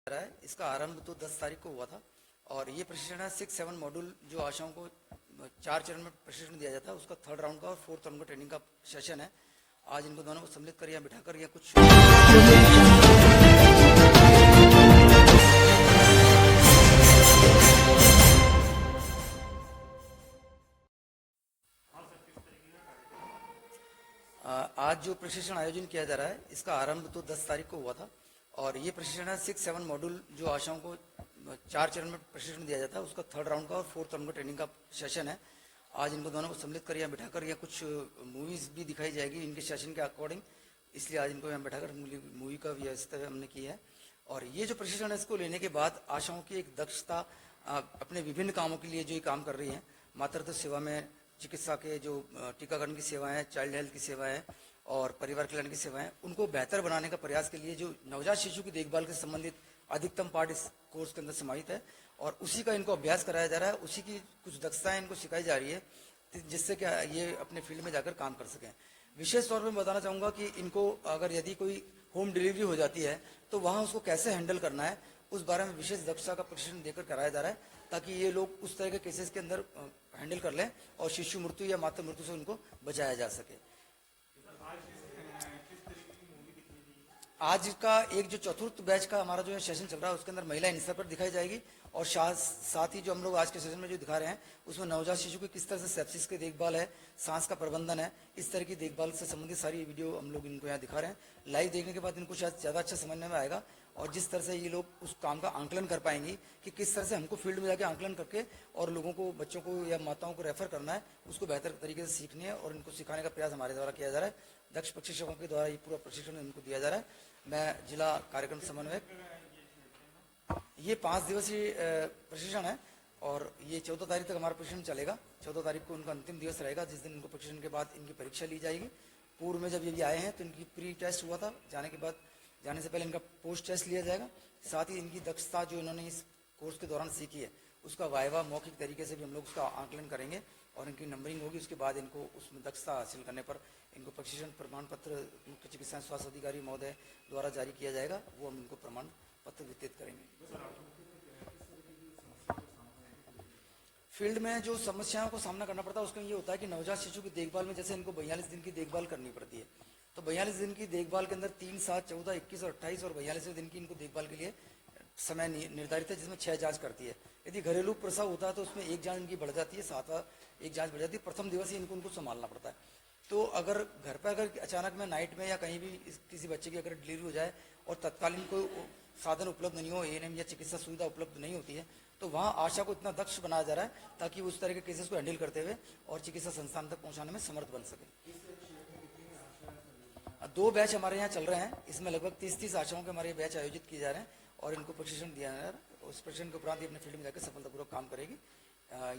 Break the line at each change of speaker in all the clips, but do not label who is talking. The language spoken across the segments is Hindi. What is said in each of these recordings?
रहा है। इसका आरंभ तो 10 तारीख को हुआ था और ये प्रशिक्षण है 6-7 मॉड्यूल जो आशाओं को 4 चरण में प्रशिक्षण दिया जाता है, उसका 3rd राउंड का और 4th राउंड का ट्रेनिंग का सेशन है। आज इनको दोनों को सम्मिलित कर या बिठाकर या कुछ आज जो प्रशिक्षण आयोजन किया जा रहा है इसका आरंभ तो 10 तारीख को हुआ था और ये प्रशिक्षण है 6-7 मॉड्यूल जो आशाओं को 4 चरण में प्रशिक्षण दिया जाता है, उसका 3rd राउंड का और 4th राउंड का ट्रेनिंग का सेशन है। आज इनको दोनों को सम्मिलित कर या बिठाकर या कुछ मूवीज भी दिखाई जाएगी इनके सेशन के अकॉर्डिंग, इसलिए आज इनको यहाँ बिठाकर मूवी का व्यवस्था हमने की है। और ये जो प्रशिक्षण है इसको लेने के बाद आशाओं की एक दक्षता अपने विभिन्न कामों के लिए जो ये काम कर रही है, मातृत्व सेवा में, चिकित्सा के जो टीकाकरण की सेवाएं हैं, चाइल्ड हेल्थ की सेवाएं और परिवार कल्याण की सेवाएं, उनको बेहतर बनाने का प्रयास के लिए जो नवजात शिशु की देखभाल से संबंधित अधिकतम पार्ट इस कोर्स के अंदर समाहित है और उसी का इनको अभ्यास कराया जा रहा है, उसी की कुछ दक्षताएं इनको सिखाई जा रही है जिससे क्या ये अपने फील्ड में जाकर काम कर सकें। विशेष तौर पर बताना चाहूँगा कि इनको अगर यदि कोई होम डिलीवरी हो जाती है तो वहाँ उसको कैसे हैंडल करना है उस बारे में विशेष दक्षता का प्रशिक्षण देकर कराया जा रहा है, ताकि ये लोग उस तरह के केसेस के अंदर हैंडल कर लें और शिशु मृत्यु या मातृ मृत्यु से उनको बचाया जा सके। आज का एक जो चतुर्थ बैच का हमारा जो सेशन चल रहा है उसके अंदर महिला इनिशिएटिव पर दिखाई जाएगी और साथ ही जो हम लोग आज के सेशन में जो दिखा रहे हैं उसमें नवजात शिशु की किस तरह से सेप्सिस की देखभाल है, सांस का प्रबंधन है, इस तरह की देखभाल से संबंधित सारी वीडियो हम लोग इनको यहाँ दिखा रहे हैं। लाइव देखने के बाद इनको शायद ज़्यादा अच्छा समझने में आएगा और जिस तरह से ये लोग उस काम का आंकलन कर पाएंगी कि किस तरह से हमको फील्ड में जाके आंकलन करके और लोगों को, बच्चों को या माताओं को रेफर करना है, उसको बेहतर तरीके से सीखनी है और इनको सिखाने का प्रयास हमारे द्वारा किया जा रहा है। दक्ष प्रशिक्षकों के द्वारा ये पूरा प्रशिक्षण इनको दिया जा रहा है। मैं जिला कार्यक्रम समन्वयक, ये 5 दिवसीय प्रशिक्षण है और ये 14 तारीख तक हमारा प्रशिक्षण चलेगा। 14 तारीख को उनका अंतिम दिवस रहेगा जिस दिन इनको प्रशिक्षण के बाद इनकी परीक्षा ली जाएगी। पूर्व में जब ये भी आए हैं तो इनकी प्री टेस्ट हुआ था, जाने के बाद, जाने से पहले इनका पोस्ट टेस्ट लिया जाएगा। साथ ही इनकी दक्षता जो इन्होंने इस कोर्स के दौरान सीखी है उसका वाइवा मौखिक तरीके से भी हम लोग उसका आंकलन करेंगे और इनकी नंबरिंग होगी। उसके बाद इनको उसमें दक्षता हासिल करने पर इनको प्रशिक्षण प्रमाण पत्र मुख्य चिकित्सा स्वास्थ्य अधिकारी महोदय द्वारा जारी किया जाएगा, वो हम इनको प्रमाण पत्र वितरित करेंगे। फील्ड में जो समस्याओं को सामना करना पड़ता है उसका ये होता है कि नवजात शिशु की देखभाल में जैसे इनको 42 दिन की देखभाल करनी पड़ती है, तो 42 दिन की देखभाल के अंदर 3, 7, 14, 21 और 28 और 42वें दिन की इनको देखभाल के लिए समय निर्धारित है जिसमें 6 जांच करती है। यदि घरेलू प्रसव होता है तो उसमें 1 जांच इनकी बढ़ जाती है, 7वां 1 जांच बढ़ जाती है। प्रथम दिवस ही इनको संभालना पड़ता है। तो अगर घर पर अगर अचानक में नाइट में या कहीं भी किसी बच्चे की अगर डिलीवरी हो जाए और तत्कालीन कोई साधन उपलब्ध नहीं हो, एएनएम या चिकित्सा सुविधा उपलब्ध नहीं होती है, तो वहाँ आशा को इतना दक्ष बनाया जा रहा है ताकि उस तरह के केसेस को हैंडल करते हुए और चिकित्सा संस्थान तक पहुँचाने में समर्थ बन सके। 2 बैच हमारे यहाँ चल रहे हैं, इसमें लगभग 30 आशाओं के हमारे बैच आयोजित किए जा रहे हैं और इनको प्रशिक्षण दिया जा रहा है। उस प्रशिक्षण के उपरांत अपने फील्ड में जाकर सफलतापूर्वक काम करेगी।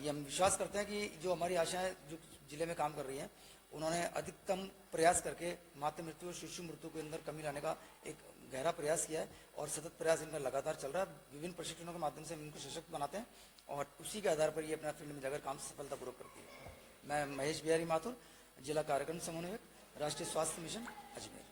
ये हम विश्वास करते हैं कि जो हमारी आशाएं जो जिले में काम कर रही हैं उन्होंने अधिकतम प्रयास करके मातृ मृत्यु और शिशु मृत्यु के अंदर कमी लाने का एक गहरा प्रयास किया है और सतत प्रयास इनका लगातार चल रहा है। विभिन्न प्रशिक्षणों के माध्यम से हम इनको सशक्त बनाते हैं और उसी के आधार पर ये अपना फील्ड में जाकर काम सफलतापूर्वक करती है। मैं महेश बिहारी माथुर, जिला कार्यक्रम समन्वयक, राष्ट्रीय स्वास्थ्य मिशन, अजमेर।